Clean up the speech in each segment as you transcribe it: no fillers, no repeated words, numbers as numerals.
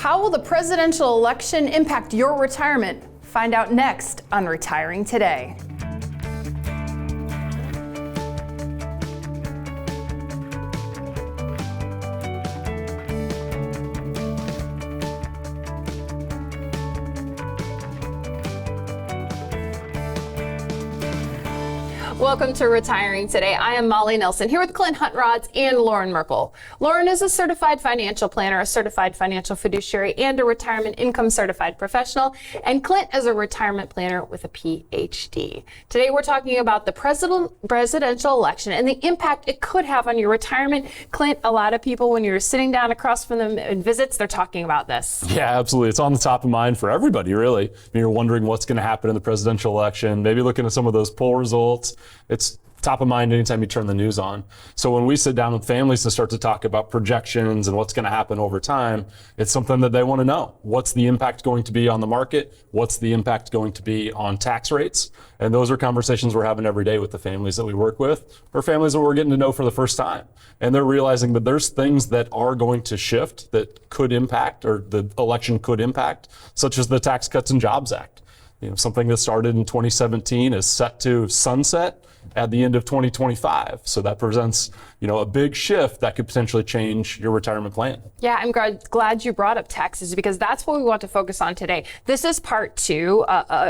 How will the presidential election impact your retirement? Find out next on Retiring Today. Welcome to Retiring Today. I am Molly Nelson here with Clint, Huntrods, and Loren Merkle. Loren is a certified financial planner, a certified financial fiduciary, and a retirement income certified professional. And Clint is a retirement planner with a PhD. Today we're talking about the presidential election and the impact it could have on your retirement. Clint, a lot of people, when you're sitting down across from them in visits, they're talking about this. Yeah, absolutely. It's on the top of mind for everybody, really. You're wondering what's going to happen in the presidential election, maybe looking at some of those poll results. It's top of mind anytime you turn the news on. So when we sit down with families to start to talk about projections and what's going to happen over time, it's something that they want to know. What's the impact going to be on the market? What's the impact going to be on tax rates? And those are conversations we're having every day with the families that we work with, or families that we're getting to know for the first time. And they're realizing that there's things that are going to shift that could impact, or the election could impact, such as the Tax Cuts and Jobs Act. Something that started in 2017 is set to sunset at the end of 2025. So that presents, a big shift that could potentially change your retirement plan. Yeah, I'm glad you brought up taxes, because that's what we want to focus on today. This is part two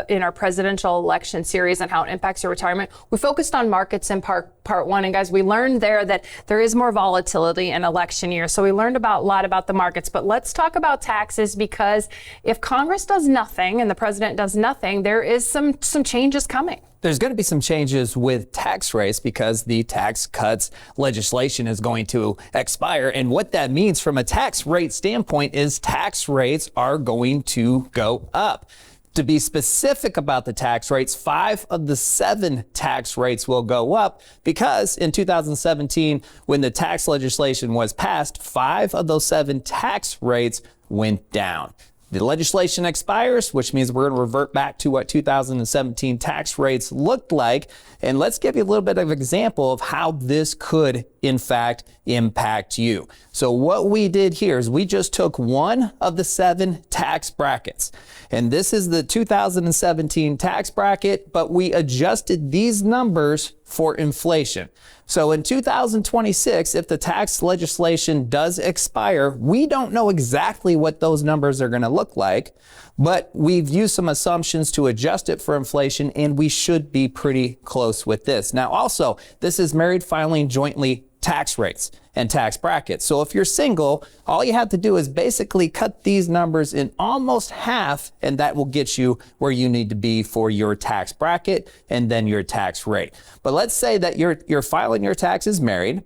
in our presidential election series and how it impacts your retirement. We focused on markets in part one, and guys, we learned there that there is more volatility in election years. So we learned a lot about the markets, but let's talk about taxes, because if Congress does nothing and the president does nothing, there is some changes coming. There's going to be some changes with tax rates because the tax cuts legislation is going to expire. And what that means from a tax rate standpoint is tax rates are going to go up. To be specific about the tax rates, 5 of the 7 tax rates will go up, because in 2017, when the tax legislation was passed, 5 of those 7 tax rates went down. The legislation expires, which means we're going to revert back to what 2017 tax rates looked like. And let's give you a little bit of an example of how this could, in fact, impact you. So what we did here is we just took one of the 7 tax brackets. And this is the 2017 tax bracket, but we adjusted these numbers for inflation. So in 2026, if the tax legislation does expire, we don't know exactly what those numbers are going to look like, but we've used some assumptions to adjust it for inflation, and we should be pretty close with this. Now, also, this is married filing jointly tax rates and tax brackets. So if you're single, all you have to do is basically cut these numbers in almost half, and that will get you where you need to be for your tax bracket and then your tax rate. But let's say that you're filing your taxes married,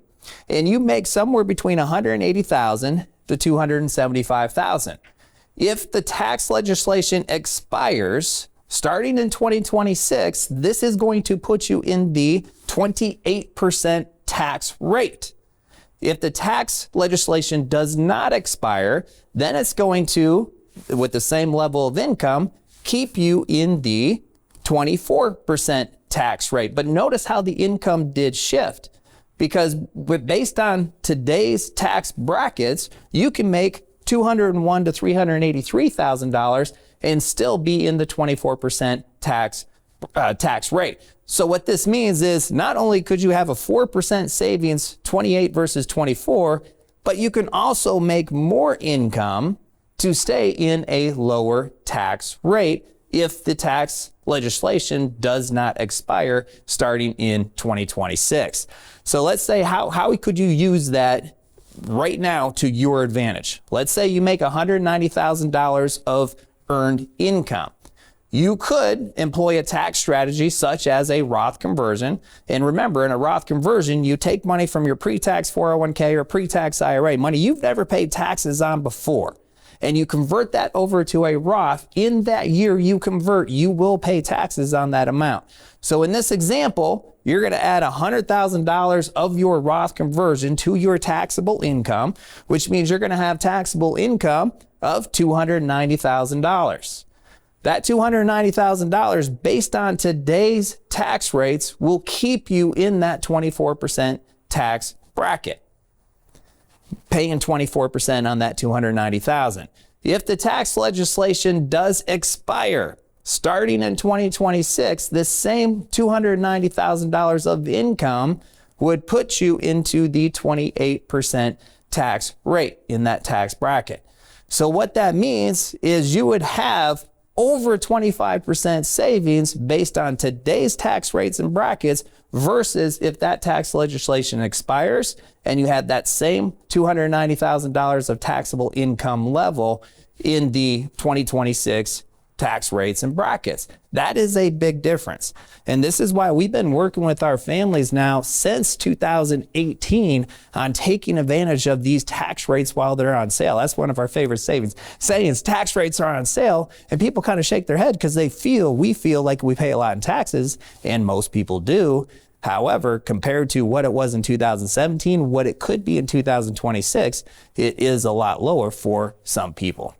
and you make somewhere between $180,000 to $275,000. If the tax legislation expires starting in 2026, this is going to put you in the 28% tax rate. If the tax legislation does not expire, then it's going to, with the same level of income, keep you in the 24% tax rate. But notice how the income did shift, because based on today's tax brackets, you can make $201,000 to $383,000 and still be in the 24% tax rate. So what this means is not only could you have a 4% savings, 28 versus 24, but you can also make more income to stay in a lower tax rate if the tax legislation does not expire starting in 2026. So let's say how could you use that right now to your advantage? Let's say you make $190,000 of earned income. You could employ a tax strategy such as a Roth conversion. And remember, in a Roth conversion, you take money from your pre-tax 401k or pre-tax IRA, money you've never paid taxes on before, and you convert that over to a Roth. In that year you convert, you will pay taxes on that amount. So in this example, you're going to add $100,000 of your Roth conversion to your taxable income, which means you're going to have taxable income of $290,000. That $290,000 based on today's tax rates will keep you in that 24% tax bracket, paying 24% on that $290,000. if the tax legislation does expire, starting in 2026, this same $290,000 of income would put you into the 28% tax rate in that tax bracket. So what that means is you would have over 25% savings based on today's tax rates and brackets versus if that tax legislation expires and you had that same $290,000 of taxable income level in the 2026 tax rates and brackets. That is a big difference. And this is why we've been working with our families now since 2018 on taking advantage of these tax rates while they're on sale. That's one of our favorite sayings, tax rates are on sale, and people kind of shake their head because we feel like we pay a lot in taxes, and most people do. However, compared to what it was in 2017, what it could be in 2026, it is a lot lower for some people.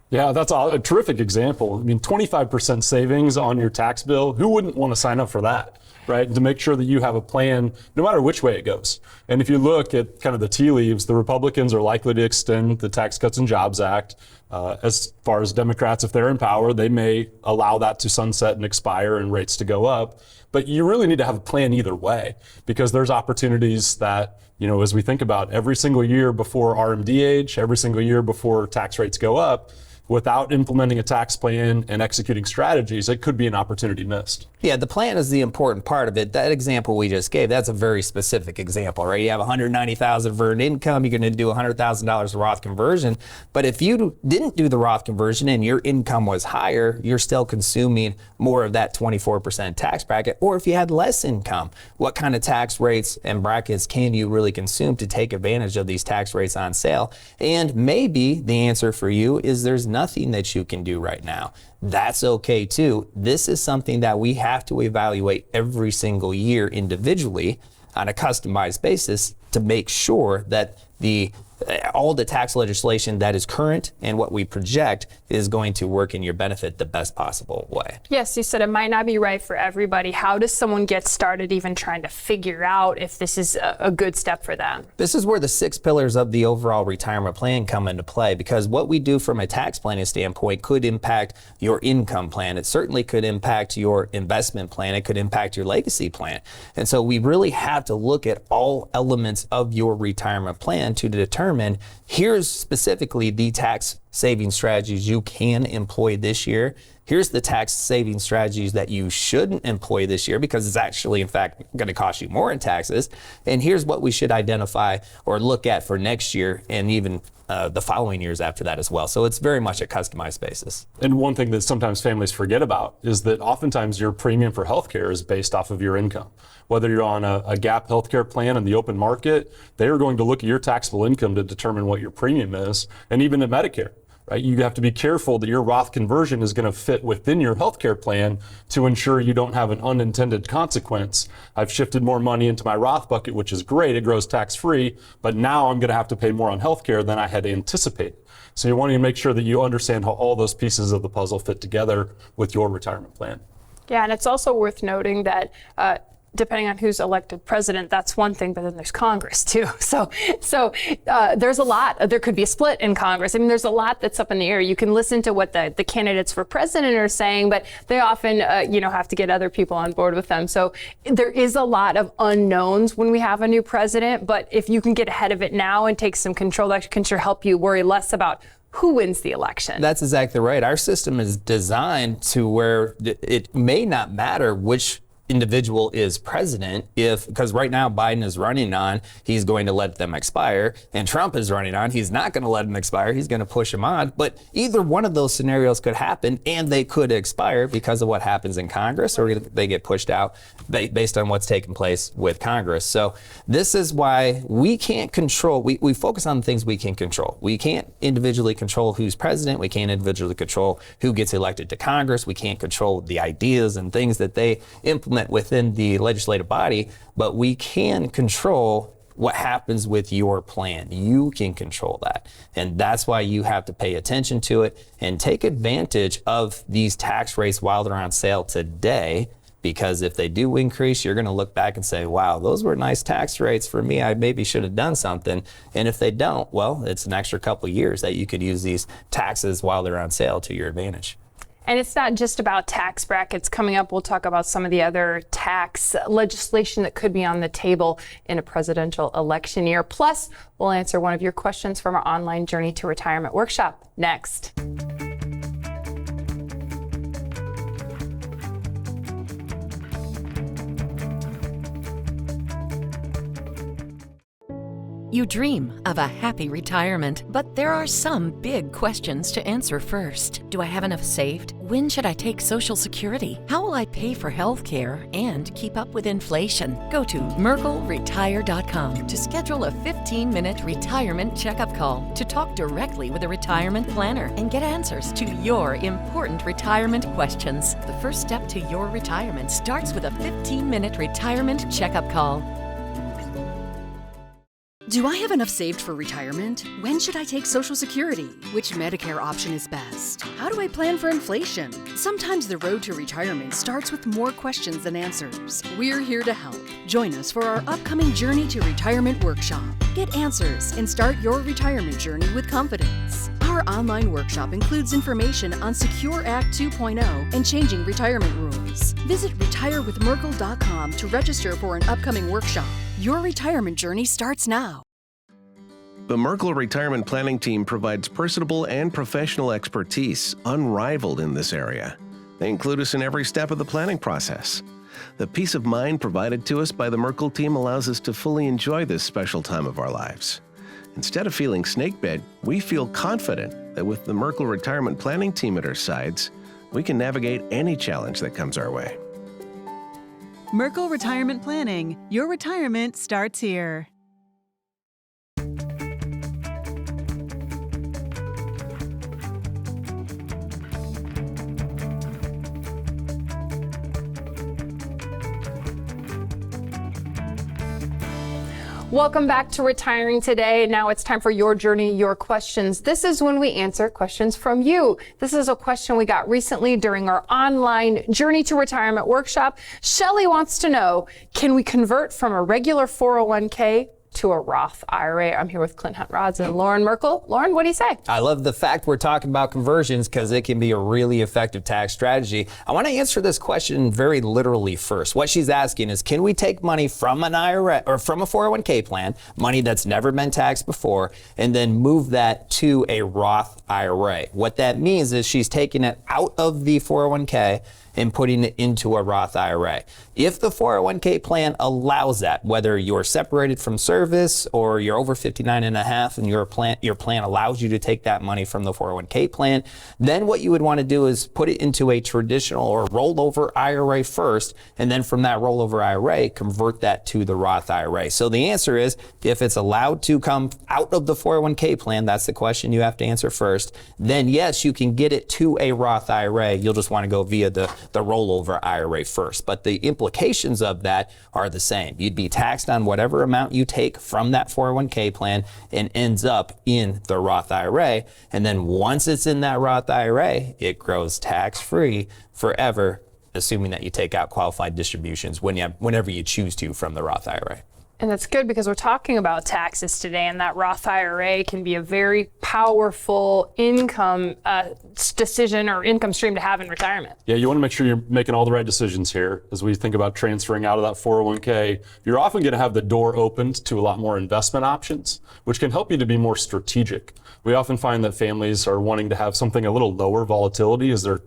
Yeah, that's a terrific example. I mean, 25% savings on your tax bill, who wouldn't want to sign up for that, right? To make sure that you have a plan no matter which way it goes. And if you look at kind of the tea leaves, the Republicans are likely to extend the Tax Cuts and Jobs Act. As far as Democrats, if they're in power, they may allow that to sunset and expire and rates to go up. But you really need to have a plan either way, because there's opportunities that, as we think about every single year before RMDH, every single year before tax rates go up, without implementing a tax plan and executing strategies, it could be an opportunity missed. Yeah, the plan is the important part of it. That example we just gave, that's a very specific example, right? You have $190,000 for an income, you're going to do $100,000 of Roth conversion. But if you didn't do the Roth conversion and your income was higher, you're still consuming more of that 24% tax bracket. Or if you had less income, what kind of tax rates and brackets can you really consume to take advantage of these tax rates on sale? And maybe the answer for you is there's nothing that you can do right now. That's okay too. This is something that we have to evaluate every single year individually on a customized basis to make sure that all the tax legislation that is current and what we project is going to work in your benefit the best possible way. Yes, you said it might not be right for everybody. How does someone get started even trying to figure out if this is a good step for them? This is where the 6 pillars of the overall retirement plan come into play, because what we do from a tax planning standpoint could impact your income plan. It certainly could impact your investment plan. It could impact your legacy plan. And so we really have to look at all elements of your retirement plan to determine here's specifically the tax saving strategies you can employ this year. Here's the tax saving strategies that you shouldn't employ this year because it's actually, in fact, going to cost you more in taxes. And here's what we should identify or look at for next year and even the following years after that as well. So it's very much a customized basis. And one thing that sometimes families forget about is that oftentimes your premium for healthcare is based off of your income. Whether you're on a gap healthcare plan in the open market, they are going to look at your taxable income to determine what your premium is, and even at Medicare. Right? You have to be careful that your Roth conversion is going to fit within your healthcare plan to ensure you don't have an unintended consequence. I've shifted more money into my Roth bucket, which is great. It grows tax-free, but now I'm going to have to pay more on healthcare than I had anticipated. So you want to make sure that you understand how all those pieces of the puzzle fit together with your retirement plan. Yeah, and it's also worth noting that depending on who's elected president, that's one thing, but then there's Congress too. So there's a lot. There could be a split in Congress. I mean, there's a lot that's up in the air. You can listen to what the candidates for president are saying, but they often, have to get other people on board with them. So there is a lot of unknowns when we have a new president, but if you can get ahead of it now and take some control, that can sure help you worry less about who wins the election. That's exactly right. Our system is designed to where it may not matter which individual is president because right now Biden is running on, he's going to let them expire, and Trump is running on, he's not going to let them expire, he's going to push them on. But either one of those scenarios could happen and they could expire because of what happens in Congress, or they get pushed out based on what's taking place with Congress. So this is why we can't control, we focus on the things we can control. We can't individually control who's president, we can't individually control who gets elected to Congress, we can't control the ideas and things that they implement within the legislative body, but we can control what happens with your plan. You can control that. And that's why you have to pay attention to it and take advantage of these tax rates while they're on sale today, because if they do increase, you're going to look back and say, wow, those were nice tax rates for me. I maybe should have done something. And if they don't, well, it's an extra couple of years that you could use these taxes while they're on sale to your advantage. And it's not just about tax brackets. Coming up, we'll talk about some of the other tax legislation that could be on the table in a presidential election year. Plus, we'll answer one of your questions from our online Journey to Retirement workshop next. You dream of a happy retirement, but there are some big questions to answer first. Do I have enough saved? When should I take Social Security? How will I pay for health care and keep up with inflation? Go to merkleretire.com to schedule a 15-minute retirement checkup call to talk directly with a retirement planner and get answers to your important retirement questions. The first step to your retirement starts with a 15-minute retirement checkup call. Do I have enough saved for retirement? When should I take Social Security? Which Medicare option is best? How do I plan for inflation? Sometimes the road to retirement starts with more questions than answers. We're here to help. Join us for our upcoming Journey to Retirement workshop. Get answers and start your retirement journey with confidence. Our online workshop includes information on Secure Act 2.0 and changing retirement rules. Visit retirewithmerkle.com to register for an upcoming workshop. Your retirement journey starts now. The Merkle Retirement Planning Team provides personable and professional expertise unrivaled in this area. They include us in every step of the planning process. The peace of mind provided to us by the Merkle team allows us to fully enjoy this special time of our lives. Instead of feeling snakebit, we feel confident that with the Merkle Retirement Planning Team at our sides, we can navigate any challenge that comes our way. Merkle Retirement Planning. Your retirement starts here. Welcome back to Retiring Today. Now it's time for your journey, your questions. This is when we answer questions from you. This is a question we got recently during our online Journey to Retirement workshop. Shelley wants to know, can we convert from a regular 401k to a Roth IRA? I'm here with Clint Huntrods and Loren Merkle. Loren, what do you say? I love the fact we're talking about conversions because it can be a really effective tax strategy. I want to answer this question very literally first. What she's asking is, can we take money from an IRA or from a 401k plan, money that's never been taxed before, and then move that to a Roth IRA? What that means is she's taking it out of the 401k and putting it into a Roth IRA. If the 401k plan allows that, whether you're separated from service or you're over 59 and a half and your plan allows you to take that money from the 401k plan, then what you would want to do is put it into a traditional or rollover IRA first, and then from that rollover IRA, convert that to the Roth IRA. So the answer is, if it's allowed to come out of the 401k plan, that's the question you have to answer first, then yes, you can get it to a Roth IRA. You'll just want to go via the rollover IRA first. But the implications of that are the same. You'd be taxed on whatever amount you take from that 401k plan and ends up in the Roth IRA. And then once it's in that Roth IRA, it grows tax-free forever, assuming that you take out qualified distributions whenever you choose to from the Roth IRA. And that's good because we're talking about taxes today, and that Roth IRA can be a very powerful income decision or income stream to have in retirement. Yeah, you want to make sure you're making all the right decisions here. As we think about transferring out of that 401k, you're often going to have the door opened to a lot more investment options, which can help you to be more strategic. We often find that families are wanting to have something a little lower volatility as they're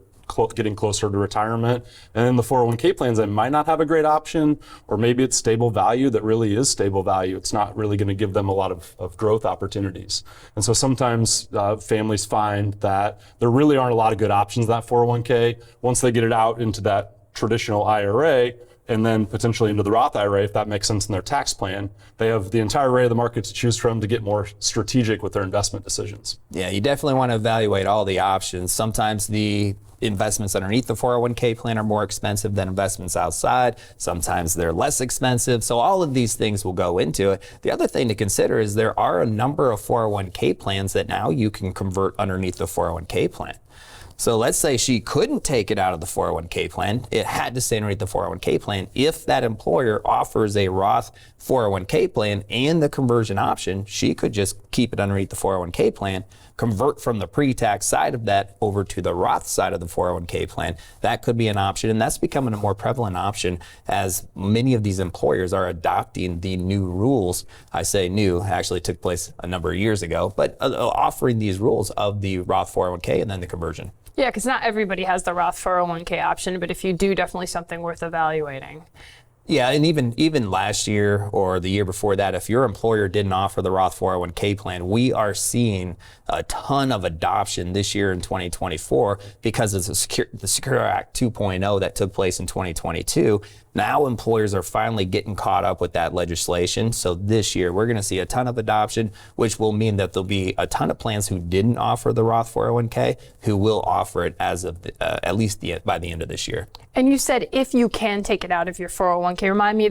getting closer to retirement. And in the 401k plans, that might not have a great option, or maybe it's stable value that really is stable value. It's not really going to give them a lot of growth opportunities. And so sometimes families find that there really aren't a lot of good options in that 401k. Once they get it out into that traditional IRA, and then potentially into the Roth IRA, if that makes sense in their tax plan, they have the entire array of the market to choose from to get more strategic with their investment decisions. Yeah, you definitely want to evaluate all the options. Sometimes the investments underneath the 401k plan are more expensive than investments outside. Sometimes they're less expensive. So all of these things will go into it. The other thing to consider is there are a number of 401k plans that now you can convert underneath the 401k plan. So let's say she couldn't take it out of the 401k plan. It had to stay underneath the 401k plan. If that employer offers a Roth 401k plan and the conversion option, she could just keep it underneath the 401k plan, convert from the pre-tax side of that over to the Roth side of the 401k plan. That could be an option, and that's becoming a more prevalent option as many of these employers are adopting the new rules. I say new, actually took place a number of years ago, but offering these rules of the Roth 401k and then the conversion. Yeah, because not everybody has the Roth 401k option, but if you do, definitely something worth evaluating. Yeah, and even last year or the year before that, if your employer didn't offer the Roth 401k plan, we are seeing a ton of adoption this year in 2024 because of the Secure Act 2.0 that took place in 2022. Now employers are finally getting caught up with that legislation. So this year we're going to see a ton of adoption, which will mean that there'll be a ton of plans who didn't offer the Roth 401k who will offer it as of at least by the end of this year. And you said if you can take it out of your 401k, remind me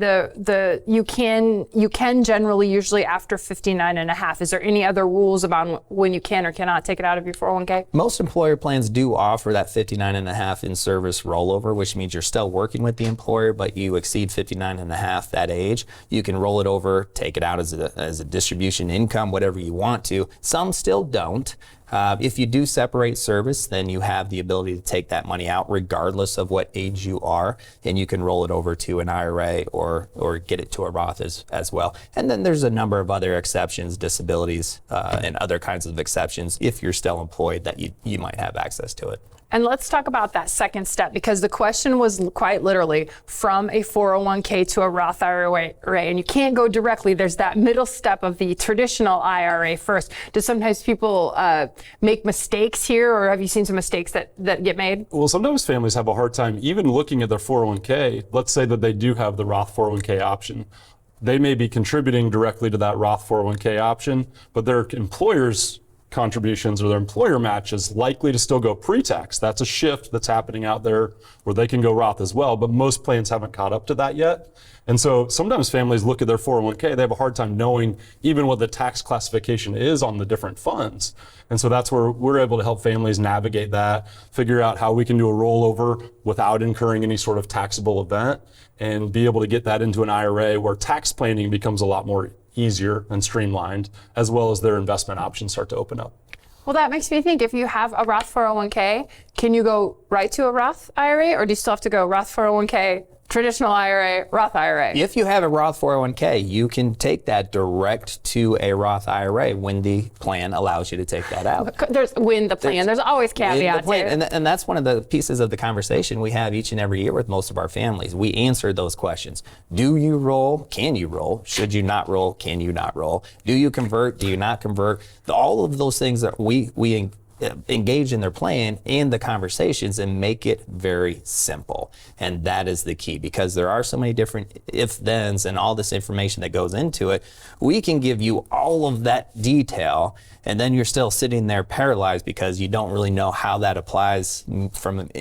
you can generally usually after 59 and a half. Is there any other rules about when you can or cannot take it out of your 401k? Most employer plans do offer that 59 and a half in service rollover, which means you're still working with the employer, but you exceed 59 and a half that age. You can roll it over, take it out as a distribution income, whatever you want to. Some still don't. If you do separate service, then you have the ability to take that money out regardless of what age you are, and you can roll it over to an IRA or get it to a Roth as well. And then there's a number of other exceptions, disabilities, and other kinds of exceptions if you're still employed that you might have access to it. And let's talk about that second step, because the question was quite literally from a 401k to a Roth IRA, and you can't go directly. There's that middle step of the traditional IRA first. Do sometimes people make mistakes here, or have you seen some mistakes that get made? Well, sometimes families have a hard time even looking at their 401k. Let's say that they do have the Roth 401k option. They may be contributing directly to that Roth 401k option, but their employer's contributions or their employer match is likely to still go pre-tax. That's a shift that's happening out there where they can go Roth as well, but most plans haven't caught up to that yet. And so sometimes families look at their 401k, they have a hard time knowing even what the tax classification is on the different funds. And so that's where we're able to help families navigate that, figure out how we can do a rollover without incurring any sort of taxable event, and be able to get that into an IRA where tax planning becomes a lot more easier and streamlined, as well as their investment options start to open up. Well, that makes me think, if you have a Roth 401k, can you go right to a Roth IRA, or do you still have to go Roth 401k, traditional IRA, Roth IRA? If you have a Roth 401k, you can take that direct to a Roth IRA when the plan allows you to take that out. There's always caveats here. And that's one of the pieces of the conversation we have each and every year with most of our families. We answer those questions. Do you roll? Can you roll? Should you not roll? Can you not roll? Do you convert? Do you not convert? All of those things that we engage in their plan and the conversations and make it very simple. And that is the key, because there are so many different if-thens and all this information that goes into it. We can give you all of that detail, and then you're still sitting there paralyzed because you don't really know how that applies in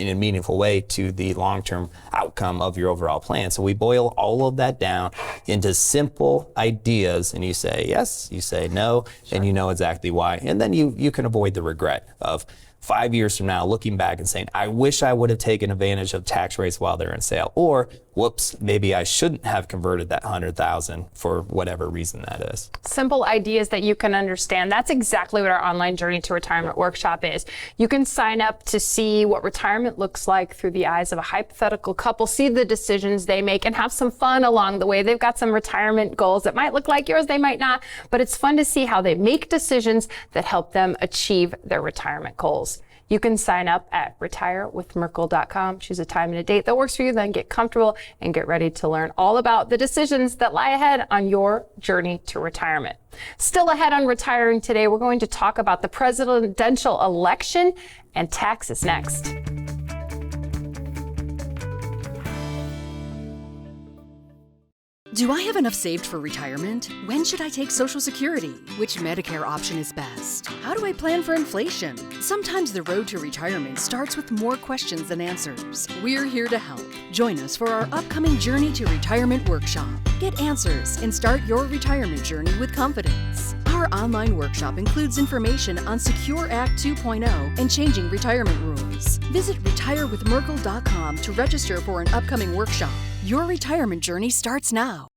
a meaningful way to the long-term outcome of your overall plan. So we boil all of that down into simple ideas, and you say yes, you say no, and you know exactly why. And then you can avoid the regret of 5 years from now looking back and saying, I wish I would have taken advantage of tax rates while they're in sale, or whoops, maybe I shouldn't have converted that 100,000 for whatever reason that is. Simple ideas that you can understand. That's exactly what our online Journey to Retirement workshop is. You can sign up to see what retirement looks like through the eyes of a hypothetical couple, see the decisions they make, and have some fun along the way. They've got some retirement goals that might look like yours, they might not, but it's fun to see how they make decisions that help them achieve their retirement goals. You can sign up at retirewithmerkle.com, choose a time and a date that works for you, then get comfortable and get ready to learn all about the decisions that lie ahead on your journey to retirement. Still ahead on Retiring Today, we're going to talk about the presidential election and taxes next. Do I have enough saved for retirement? When should I take Social Security? Which Medicare option is best? How do I plan for inflation? Sometimes the road to retirement starts with more questions than answers. We're here to help. Join us for our upcoming Journey to Retirement workshop. Get answers and start your retirement journey with confidence. Our Our online workshop includes information on Secure Act 2.0 and changing retirement rules. Visit retirewithmerkle.com to register for an upcoming workshop. Your retirement journey starts now.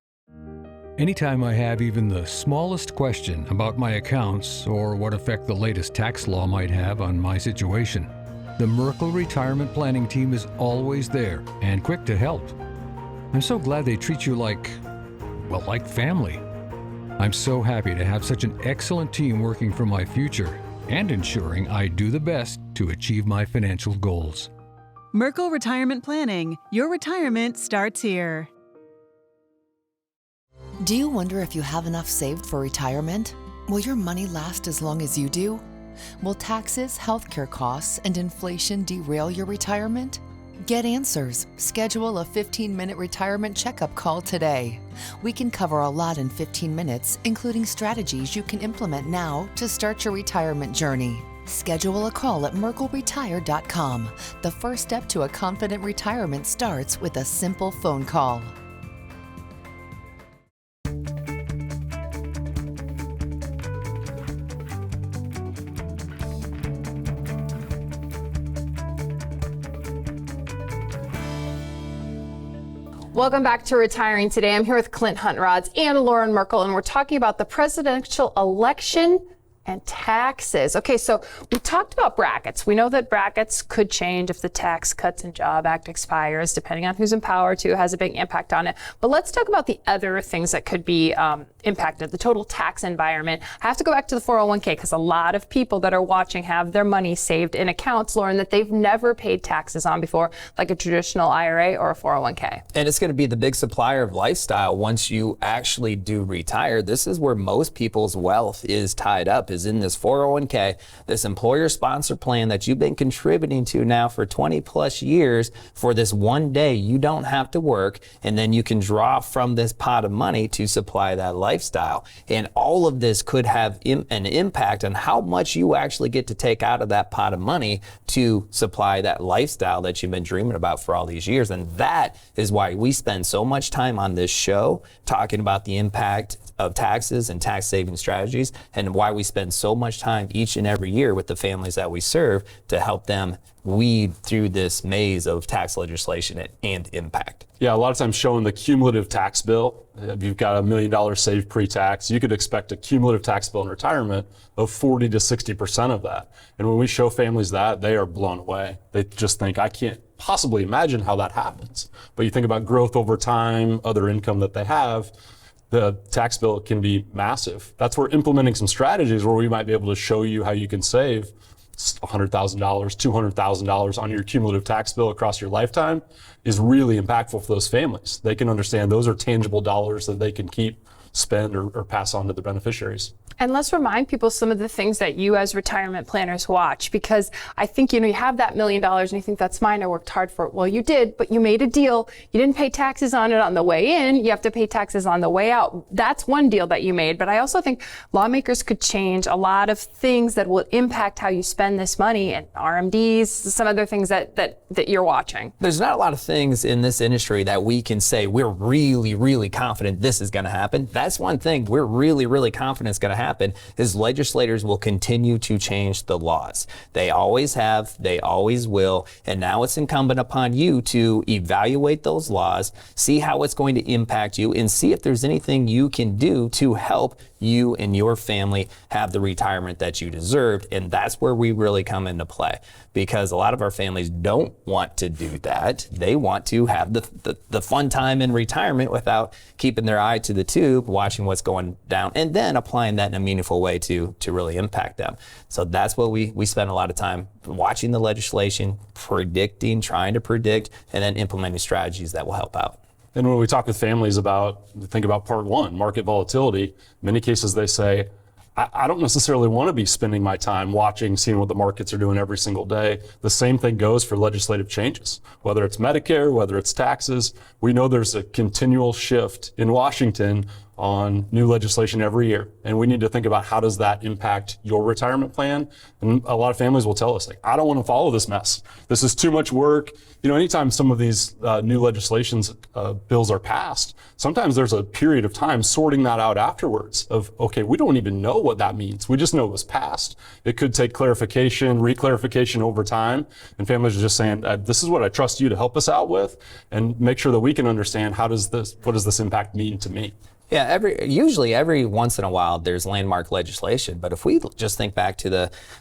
Anytime I have even the smallest question about my accounts or what effect the latest tax law might have on my situation, the Merkle Retirement Planning Team is always there and quick to help. I'm so glad they treat you like family. I'm so happy to have such an excellent team working for my future and ensuring I do the best to achieve my financial goals. Merkle Retirement Planning. Your retirement starts here. Do you wonder if you have enough saved for retirement? Will your money last as long as you do? Will taxes, healthcare costs, and inflation derail your retirement? Get answers. Schedule a 15-minute retirement checkup call today. We can cover a lot in 15 minutes, including strategies you can implement now to start your retirement journey. Schedule a call at merkleretire.com. The first step to a confident retirement starts with a simple phone call. Welcome back to Retiring Today. I'm here with Clint Huntrods and Loren Merkle, and we're talking about the presidential election and taxes. Okay, so we talked about brackets. We know that brackets could change if the Tax Cuts and Jobs Act expires, depending on who's in power too, has a big impact on it. But let's talk about the other things that could be impacted, the total tax environment. I have to go back to the 401k because a lot of people that are watching have their money saved in accounts, Loren, that they've never paid taxes on before, like a traditional IRA or a 401k. And it's going to be the big supplier of lifestyle once you actually do retire. This is where most people's wealth is tied up, is in this 401k, this employer sponsor plan that you've been contributing to now for 20 plus years. For this one day, you don't have to work, and then you can draw from this pot of money to supply that lifestyle. And all of this could have an impact on how much you actually get to take out of that pot of money to supply that lifestyle that you've been dreaming about for all these years. And that is why we spend so much time on this show talking about the impact of taxes and tax saving strategies, and why we spend so much time each and every year with the families that we serve to help them weed through this maze of tax legislation and impact. Yeah, a lot of times showing the cumulative tax bill. If you've got $1 million saved pre-tax, you could expect a cumulative tax bill in retirement of 40 to 60% of that. And when we show families that, they are blown away. They just think, I can't possibly imagine how that happens. But you think about growth over time, other income that they have, the tax bill can be massive. That's where implementing some strategies where we might be able to show you how you can save $100,000, $200,000 on your cumulative tax bill across your lifetime is really impactful for those families. They can understand those are tangible dollars that they can keep, spend, or pass on to the beneficiaries. And let's remind people some of the things that you as retirement planners watch, because I think, you have that $1 million and you think that's mine, I worked hard for it. Well, you did, but you made a deal. You didn't pay taxes on it on the way in. You have to pay taxes on the way out. That's one deal that you made. But I also think lawmakers could change a lot of things that will impact how you spend this money, and RMDs, some other things that you're watching. There's not a lot of things in this industry that we can say we're really, really confident this is going to happen. That's one thing we're really, really confident is going to happen, is legislators will continue to change the laws. They always have, they always will, and now it's incumbent upon you to evaluate those laws, see how it's going to impact you, and see if there's anything you can do to help you and your family have the retirement that you deserved. And that's where we really come into play, because a lot of our families don't want to do that. They want to have the fun time in retirement without keeping their eye to the tube, watching what's going down, and then applying that in a meaningful way to really impact them. So that's what we spend a lot of time watching the legislation, predicting, trying to predict, and then implementing strategies that will help out. And when we talk with families think about part one, market volatility, in many cases they say, I don't necessarily want to be spending my time watching, seeing what the markets are doing every single day. The same thing goes for legislative changes, whether it's Medicare, whether it's taxes. We know there's a continual shift in Washington on new legislation every year. And we need to think about how does that impact your retirement plan? And a lot of families will tell us, like, I don't want to follow this mess. This is too much work. You know, anytime some of these new legislations bills are passed, sometimes there's a period of time sorting that out afterwards of, okay, we don't even know what that means. We just know it was passed. It could take clarification, reclarification over time. And families are just saying, this is what I trust you to help us out with, and make sure that we can understand what does this impact mean to me? Yeah, usually every once in a while there's landmark legislation, but if we just think back to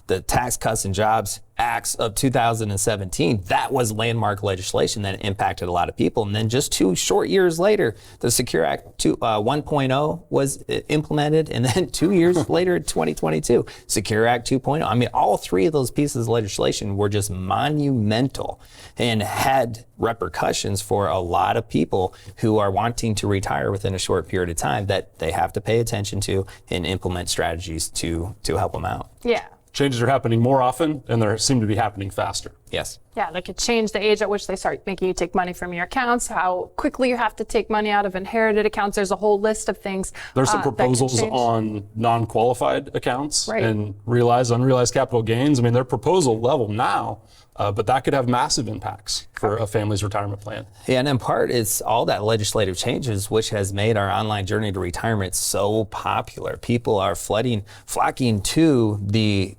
the Tax Cuts and Jobs Acts of 2017, that was landmark legislation that impacted a lot of people. And then just 2 short years later, the Secure Act 1.0 was implemented, and then 2 years later, 2022, Secure Act 2.0. I mean, all 3 of those pieces of legislation were just monumental and had repercussions for a lot of people who are wanting to retire within a short period of time that they have to pay attention to and implement strategies to help them out. Yeah. Changes are happening more often, and they seem to be happening faster. Yes. Yeah, they could change the age at which they start making you take money from your accounts, how quickly you have to take money out of inherited accounts. There's a whole list of things. There's some that could proposals change. on non-qualified accounts Right. and realized, unrealized capital gains. I mean, they're proposal level now, but that could have massive impacts for a family's retirement plan. Yeah, and in part, it's all that legislative changes which has made our online journey to retirement so popular. People are flocking to the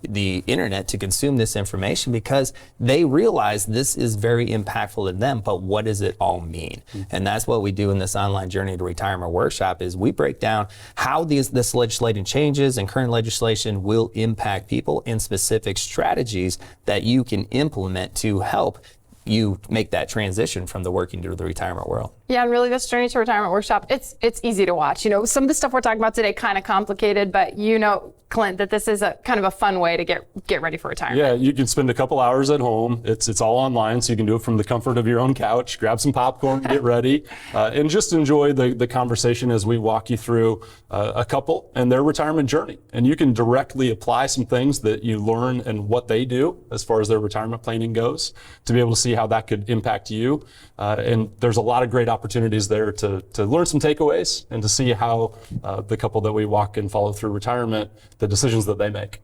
internet to consume this information because they realize this is very impactful to them, but what does it all mean? And that's what we do in this online journey to retirement workshop is we break down how this legislative changes and current legislation will impact people and specific strategies that you can implement to help you make that transition from the working to the retirement world. Yeah, and really this Journey to Retirement workshop, it's easy to watch. You know, some of the stuff we're talking about today kind of complicated, but you know, Clint, that this is a kind of a fun way to get ready for retirement. Yeah, you can spend a couple hours at home. It's all online, so you can do it from the comfort of your own couch, grab some popcorn, get ready, and just enjoy the conversation as we walk you through a couple and their retirement journey. And you can directly apply some things that you learn and what they do as far as their retirement planning goes to be able to see how that could impact you. And there's a lot of great opportunities there to learn some takeaways and to see how the couple that we walk and follow through retirement, the decisions that they make.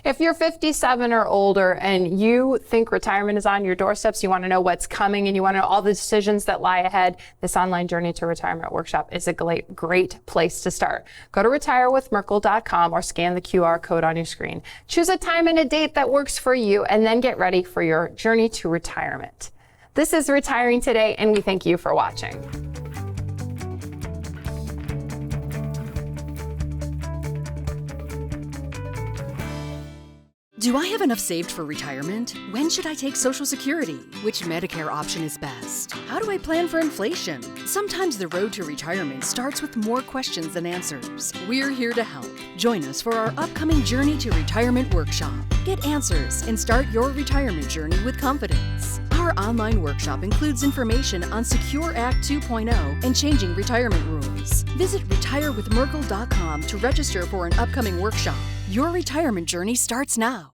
If you're 57 or older and you think retirement is on your doorsteps, you want to know what's coming and you want to know all the decisions that lie ahead, this online Journey to Retirement workshop is a great place to start. Go to retirewithmerkle.com or scan the QR code on your screen. Choose a time and a date that works for you and then get ready for your journey to retirement. This is Retiring Today, and we thank you for watching. Do I have enough saved for retirement? When should I take Social Security? Which Medicare option is best? How do I plan for inflation? Sometimes the road to retirement starts with more questions than answers. We're here to help. Join us for our upcoming Journey to Retirement workshop. Get answers and start your retirement journey with confidence. Our online workshop includes information on Secure Act 2.0 and changing retirement rules. Visit retirewithmerkle.com to register for an upcoming workshop. Your retirement journey starts now.